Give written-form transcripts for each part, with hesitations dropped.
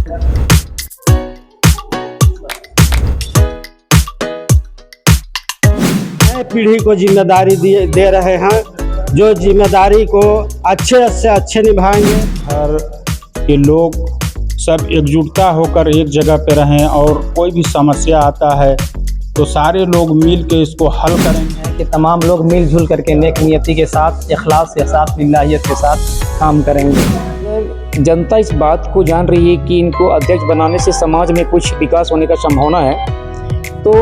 नई पीढ़ी को जिम्मेदारी दे रहे हैं, जो जिम्मेदारी को अच्छे से अच्छे निभाएंगे। हर के लोग सब एकजुटता होकर एक जगह पे रहें और कोई भी समस्या आता है तो सारे लोग मिल के इसको हल करेंगे। कि तमाम लोग मिलजुल करके नेक नियति के साथ, इखलास के साथ, लिल्लाहियत के साथ काम करेंगे। जनता इस बात को जान रही है कि इनको अध्यक्ष बनाने से समाज में कुछ विकास होने का संभावना है, तो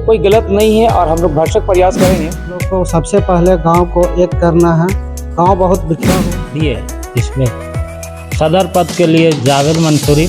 कोई गलत नहीं है और हम लोग भरसक प्रयास करेंगे। लोग को सबसे पहले गांव को एक करना है। गांव बहुत बिखरा दिए, इसमें सदर पद के लिए जावेद मंसूरी।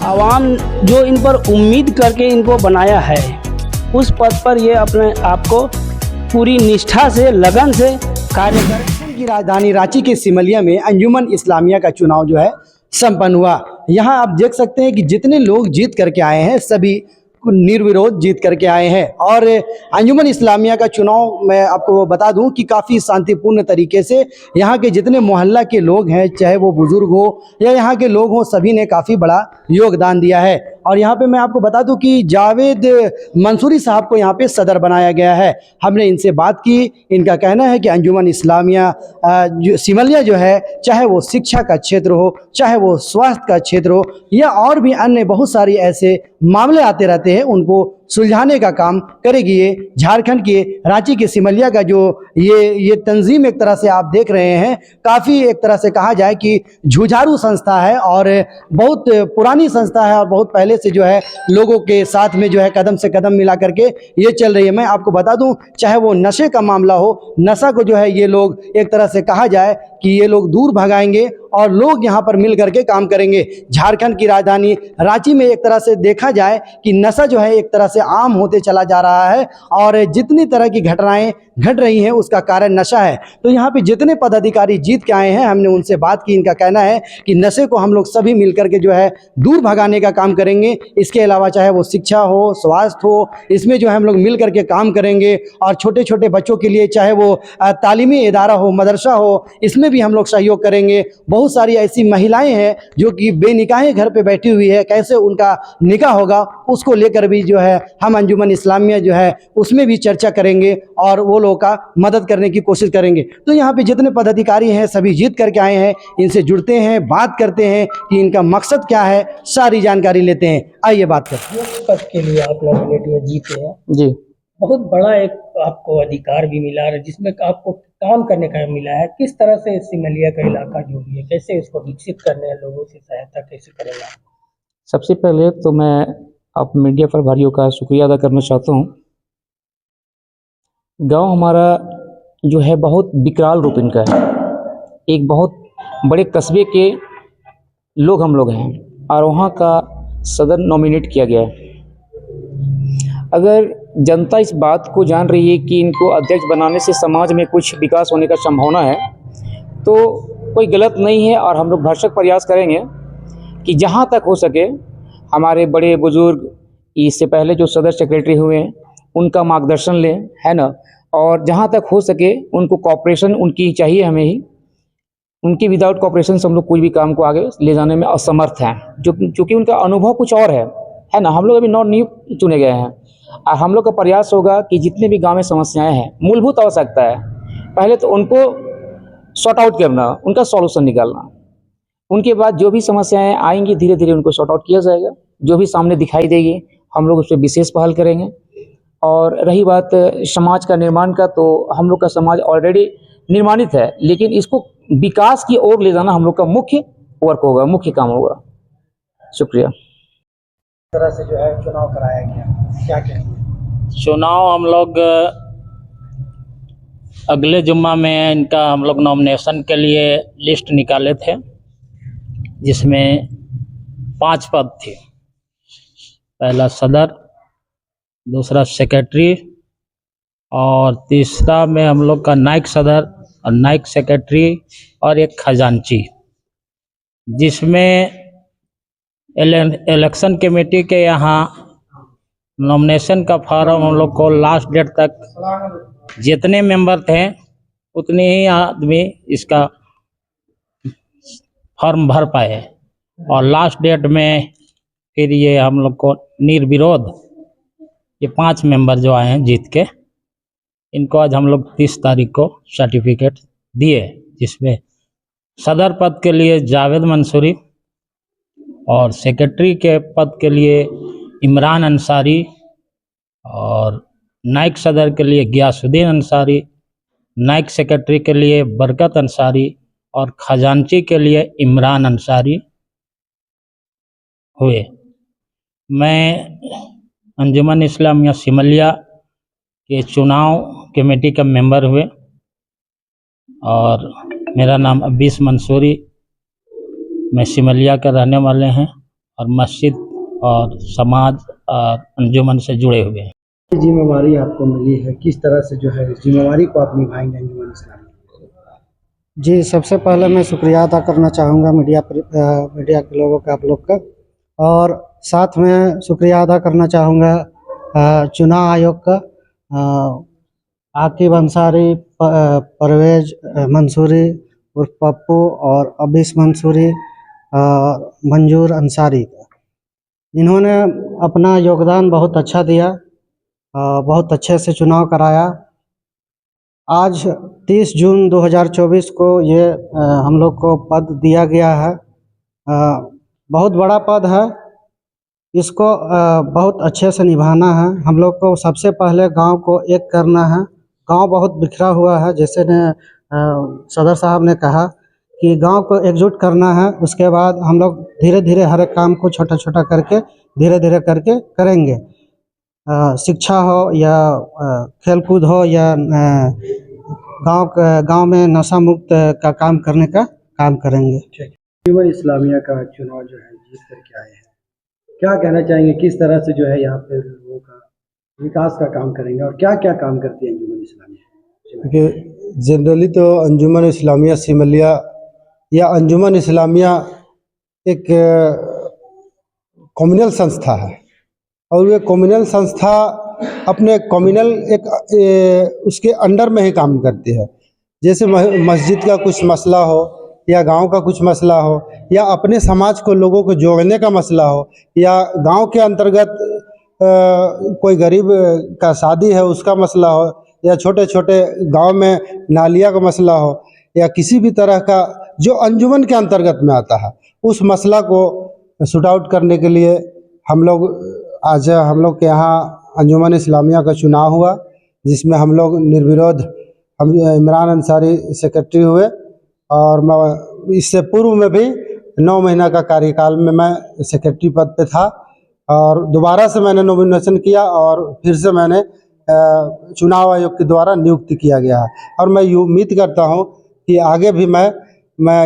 आवाम जो इन पर उम्मीद करके इनको बनाया है, उस पद पर ये अपने आप को पूरी निष्ठा से, लगन से कार्य करें। की राजधानी रांची के सिमलिया में अंजुमन इस्लामिया का चुनाव जो है संपन्न हुआ। यहाँ आप देख सकते हैं कि जितने लोग जीत करके आए हैं सभी निर्विरोध जीत करके आए हैं। और अंजुमन इस्लामिया का चुनाव मैं आपको बता दूं कि काफ़ी शांतिपूर्ण तरीके से यहाँ के जितने मोहल्ला के लोग हैं, चाहे वो बुज़ुर्ग हो या यहाँ के लोग हों, सभी ने काफ़ी बड़ा योगदान दिया है। और यहाँ पे मैं आपको बता दूं कि जावेद मंसूरी साहब को यहाँ पे सदर बनाया गया है। हमने इनसे बात की, इनका कहना है कि अंजुमन इस्लामिया सिमलिया जो है, चाहे वो शिक्षा का क्षेत्र हो, चाहे वो स्वास्थ्य का क्षेत्र हो या और भी अन्य बहुत सारी ऐसे मामले आते रहते हैं, उनको सुलझाने का काम करेगी। ये झारखंड के रांची के सिमलिया का जो ये तंजीम एक तरह से आप देख रहे हैं, काफ़ी एक तरह से कहा जाए कि जुझारू संस्था है और बहुत पुरानी संस्था है और बहुत पहले से जो है लोगों के साथ में जो है कदम से कदम मिला करके ये चल रही है। मैं आपको बता दूं, चाहे वो नशे का मामला हो, नशा को जो है ये लोग एक तरह से कहा जाए कि ये लोग दूर भगाएंगे और लोग यहाँ पर मिल करके काम करेंगे। झारखंड की राजधानी रांची में एक तरह से देखा जाए कि नशा जो है एक तरह से आम होते चला जा रहा है और जितनी तरह की घटनाएं घट रही हैं उसका कारण नशा है। तो यहाँ पे जितने पदाधिकारी जीत के आए हैं, हमने उनसे बात की। इनका कहना है कि नशे को हम लोग सभी मिल करके जो है दूर भगाने का काम करेंगे। इसके अलावा चाहे वो शिक्षा हो, स्वास्थ्य हो, इसमें जो है हम लोग मिल करके काम करेंगे। और छोटे छोटे बच्चों के लिए चाहे वो तालीमी इदारा हो, मदरसा हो, इसमें भी हम लोग सहयोग करेंगे। बहुत सारी ऐसी महिलाएं हैं जो कि बेनिकाहें घर पे बैठी हुई है, कैसे उनका निकाह होगा उसको लेकर भी जो है हम अंजुमन इस्लामिया जो है उसमें भी चर्चा करेंगे और वो लोगों का मदद करने की कोशिश करेंगे। तो यहाँ पे जितने पदाधिकारी हैं सभी जीत करके आए हैं, इनसे जुड़ते हैं, बात करते हैं कि इनका मकसद क्या है, सारी जानकारी लेते हैं। आइए बात करते हैं। पद के लिए आप नॉमिनेट में जीते हैं जी, बहुत बड़ा एक आपको अधिकार भी मिला है जिसमें आपको काम करने का मिला है। किस तरह से सिमलिया का इलाका जो भी है, कैसे इसको विकसित करने हैं, लोगों से सहायता कैसे करेंगे? सबसे पहले तो मैं आप मीडिया पर भाइयों का शुक्रिया अदा करना चाहता हूँ। गांव हमारा जो है बहुत विकराल रूप इनका है, एक बहुत बड़े कस्बे के लोग हम लोग हैं और वहाँ का सदर नॉमिनेट किया गया है। अगर जनता इस बात को जान रही है कि इनको अध्यक्ष बनाने से समाज में कुछ विकास होने का संभावना है, तो कोई गलत नहीं है और हम लोग भरसक प्रयास करेंगे कि जहाँ तक हो सके हमारे बड़े बुजुर्ग इससे पहले जो सदर सेक्रेटरी हुए हैं उनका मार्गदर्शन लें, है ना। और जहाँ तक हो सके उनको कॉपरेशन उनकी चाहिए हमें ही। उनकी विदाउट कॉपरेशन से हम लोग कोई भी काम को आगे ले जाने में असमर्थ हैं, क्योंकि उनका अनुभव कुछ और है ना। हम लोग अभी नवनियुक्त चुने गए हैं और हम लोग का प्रयास होगा कि जितने भी गाँव में समस्याएँ हैं, मूलभूत आवश्यकता है, पहले तो उनको सॉर्ट आउट करना, उनका सॉल्यूशन निकालना। उनके बाद जो भी समस्याएं आएंगी धीरे धीरे उनको सॉर्ट आउट किया जाएगा। जो भी सामने दिखाई देगी हम लोग उस पर विशेष पहल करेंगे। और रही बात समाज का निर्माण का, तो हम लोग का समाज ऑलरेडी निर्माणित है, लेकिन इसको विकास की ओर ले जाना हम लोग का मुख्य वर्क होगा, मुख्य काम होगा। शुक्रिया। इस तरह से जो है चुनाव कराया गया, क्या कहेंगे? चुनाव हम लोग अगले जुम्मा में इनका हम लोग नॉमिनेशन के लिए लिस्ट निकाले थे, जिसमें 5 पद थे। पहला सदर, दूसरा सेक्रेटरी और तीसरा में हम लोग का नायक सदर और नायक सेक्रेटरी और एक खजांची, जिसमें इलेक्शन कमेटी के यहाँ नॉमिनेशन का फॉर्म हम लोग को लास्ट डेट तक जितने मेंबर थे उतने ही आदमी इसका फॉर्म भर पाए और लास्ट डेट में फिर ये हम लोग को निर्विरोध ये 5 मेंबर जो आए हैं जीत के, इनको आज हम लोग 30 तारीख को सर्टिफिकेट दिए, जिसमें सदर पद के लिए जावेद मंसूरी और सेक्रेटरी के पद के लिए इमरान अंसारी और नायक सदर के लिए गियासुद्दीन अंसारी, नायक सेक्रेटरी के लिए बरकत अंसारी और खजांची के लिए इमरान अंसारी हुए। मैं अंजुमन इस्लामिया सिमलिया के चुनाव कमेटी का मेंबर हुए और मेरा नाम अब्बीस मंसूरी, मैं सिमलिया का रहने वाले हैं और मस्जिद और समाज और अंजुमन से जुड़े हुए हैं। जिम्मेवारी आपको मिली है, किस तरह से जो है इस जिम्मेवारी को आप निभाएंगे अंजुमन इस्लामिया? जी, सबसे पहले मैं शुक्रिया अदा करना चाहूँगा मीडिया के लोगों का, आप लोग का, और साथ में शुक्रिया अदा करना चाहूँगा चुनाव आयोग का, आकिब अंसारी, परवेज मंसूरी उर्फ पप्पू और अब्बीस मंसूरी, मंजूर अंसारी का। इन्होंने अपना योगदान बहुत अच्छा दिया, बहुत अच्छे से चुनाव कराया। आज 30 जून 2024 को ये हम लोग को पद दिया गया है। बहुत बड़ा पद है, इसको बहुत अच्छे से निभाना है। हम लोग को सबसे पहले गांव को एक करना है। गांव बहुत बिखरा हुआ है, जैसे सदर साहब ने कहा कि गांव को एकजुट करना है। उसके बाद हम लोग धीरे धीरे हर एक काम को छोटा छोटा करके धीरे धीरे करके करेंगे। शिक्षा हो या खेलकूद हो या गांव में नशा मुक्त का काम करने का काम करेंगे। अंजुमन इस्लामिया का चुनाव जो है जीत करके आए हैं, क्या कहना चाहेंगे, किस तरह से जो है यहाँ पे लोगों का विकास का काम करेंगे और क्या क्या काम करती है अंजुमन इस्लामिया? क्योंकि जनरली तो अंजुमन इस्लामिया सिमलिया या अंजुमन इस्लामिया एक कम्युनल संस्था है और ये कम्युनल संस्था अपने कम्युनल उसके अंडर में ही काम करती है। जैसे मस्जिद का कुछ मसला हो या गांव का कुछ मसला हो या अपने समाज को लोगों को जोड़ने का मसला हो या गांव के अंतर्गत कोई गरीब का शादी है उसका मसला हो या छोटे छोटे गांव में नालिया का मसला हो या किसी भी तरह का जो अंजुमन के अंतर्गत में आता है, उस मसला को शूट आउट करने के लिए हम लोग के यहाँ अंजुमन इस्लामिया का चुनाव हुआ, जिसमें हम लोग निर्विरोध इमरान अंसारी सेक्रेटरी हुए। और मैं इससे पूर्व में भी 9 महीना का कार्यकाल में मैं सेक्रेटरी पद पे था और दोबारा से मैंने नॉमिनेशन किया और फिर से मैंने चुनाव आयोग के द्वारा नियुक्त किया गया है। और मैं ये उम्मीद करता हूँ कि आगे भी मैं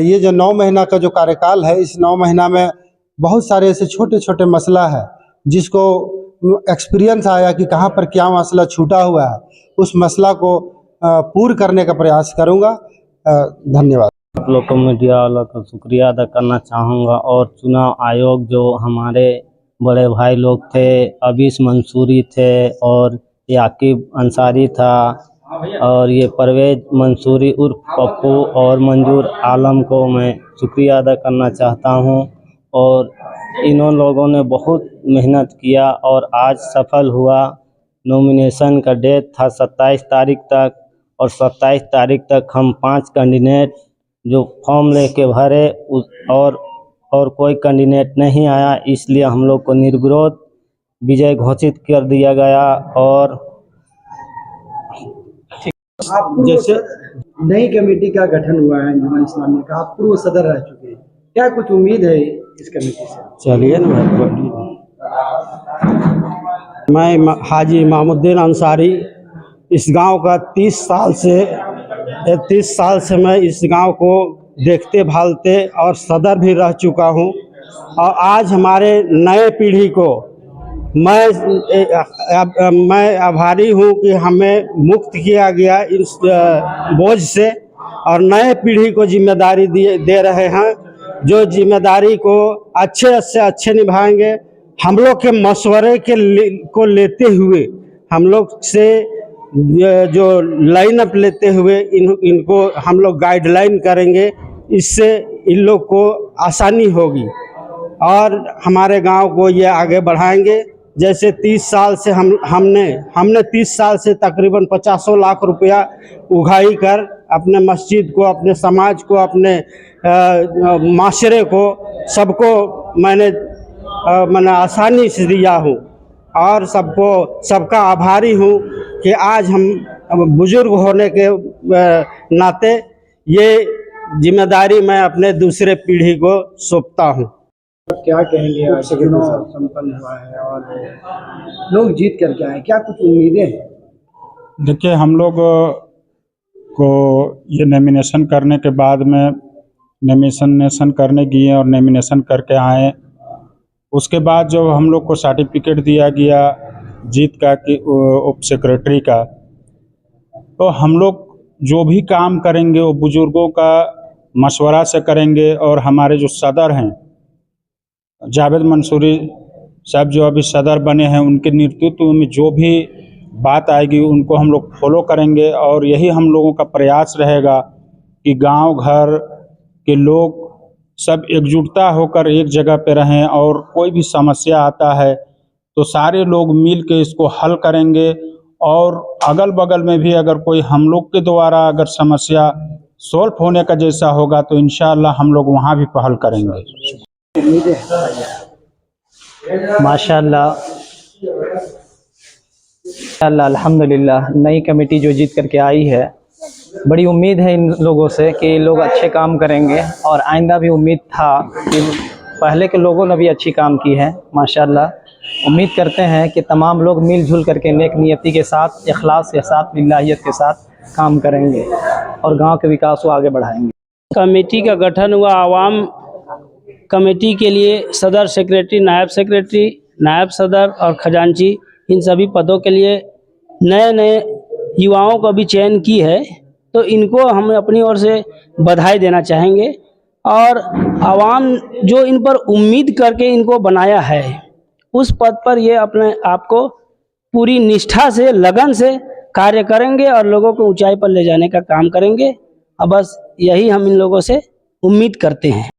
ये जो 9 महीना का जो कार्यकाल है, इस 9 महीना में बहुत सारे ऐसे छोटे छोटे मसला है जिसको एक्सपीरियंस आया कि कहाँ पर क्या मसला छूटा हुआ है, उस मसला को पूर्ण करने का प्रयास करूँगा। धन्यवाद। आप लोग को मीडिया वालों का शुक्रिया अदा करना चाहूँगा और चुनाव आयोग जो हमारे बड़े भाई लोग थे, अब्बीस मंसूरी थे और ये आकिब अंसारी था और ये परवेज मंसूरी उर्फ पप्पू और मंजूर आलम को मैं शुक्रिया अदा करना चाहता हूँ। और इन्होंने लोगों ने बहुत मेहनत किया और आज सफल हुआ। नॉमिनेशन का डेट था 27 तारीख तक और 27 तारीख तक हम 5 कैंडिडेट जो फॉर्म लेके भरे और कोई कैंडिडेट नहीं आया, इसलिए हम लोग को निर्विरोध विजय घोषित कर दिया गया। और जैसे नई कमेटी का गठन हुआ है अंजुमन इस्लामिया का, आप पूर्व सदर रह चुके हैं, क्या कुछ उम्मीद है इस कमेटी से? चलिए ना, मैं हाजी इमामुद्दीन अंसारी इस गांव का 30 साल से मैं इस गांव को देखते भालते और सदर भी रह चुका हूं। और आज हमारे नए पीढ़ी को मैं आभारी हूं कि हमें मुक्त किया गया इस बोझ से और नए पीढ़ी को जिम्मेदारी दे रहे हैं, जो जिम्मेदारी को अच्छे से अच्छे निभाएंगे। हम लोग के मशवरे को लेते हुए, हम लोग से जो लाइन अप लेते हुए इनको हम लोग गाइडलाइन करेंगे, इससे इन लोग को आसानी होगी। और हमारे गांव को ये आगे बढ़ाएंगे। जैसे 30 साल से हमने 30 साल से तकरीबन 50 लाख रुपया उगाही कर अपने मस्जिद को, अपने समाज को, अपने माशरे को, सबको मैंने आसानी से दिया हूँ और सबका आभारी हूँ कि आज हम बुजुर्ग होने के नाते ये जिम्मेदारी मैं अपने दूसरे पीढ़ी को सौंपता हूँ। क्या कहेंगे, आज चुनाव संपन्न हुआ है और लोग जीत करके आए, क्या कुछ उम्मीदें हैं? देखिए, हम लोग को ये नॉमिनेशन करने के बाद में नॉमिनेशन करने गए और नॉमिनेशन करके आए। उसके बाद जब हम लोग को सर्टिफिकेट दिया गया जीत का कि उप सेक्रेटरी का, तो हम लोग जो भी काम करेंगे वो बुजुर्गों का मशवरा से करेंगे। और हमारे जो सदर हैं जावेद मंसूरी साहब, जो अभी सदर बने हैं, उनके नेतृत्व में जो भी बात आएगी उनको हम लोग फॉलो करेंगे। और यही हम लोगों का प्रयास रहेगा कि गांव घर के लोग सब एकजुटता होकर एक जगह पे रहें और कोई भी समस्या आता है तो सारे लोग मिल के इसको हल करेंगे। और अगल बगल में भी अगर कोई हम लोग के द्वारा अगर समस्या सॉल्व होने का जैसा होगा तो इंशाअल्लाह हम लोग वहाँ भी पहल करेंगे। माशाअल्लाह, अल्हम्दुलिल्लाह, नई कमेटी जो जीत करके आई है, बड़ी उम्मीद है इन लोगों से कि लोग अच्छे काम करेंगे। और आइंदा भी उम्मीद था कि पहले के लोगों ने भी अच्छी काम की है। माशाअल्लाह, उम्मीद करते हैं कि तमाम लोग मिलजुल करके नेक नियति के साथ, इखलास के साथ, लिल्लाहियत के साथ काम करेंगे और गांव के विकास को आगे बढ़ाएंगे। कमेटी का गठन हुआ। आवाम कमेटी के लिए सदर सेक्रेटरी, नायब सदर और खजांची, इन सभी पदों के लिए नए युवाओं का भी चयन की है। तो इनको हम अपनी ओर से बधाई देना चाहेंगे। और आवाम जो इन पर उम्मीद करके इनको बनाया है, उस पद पर ये अपने आप को पूरी निष्ठा से, लगन से कार्य करेंगे और लोगों को ऊंचाई पर ले जाने का काम करेंगे। अब बस यही हम इन लोगों से उम्मीद करते हैं।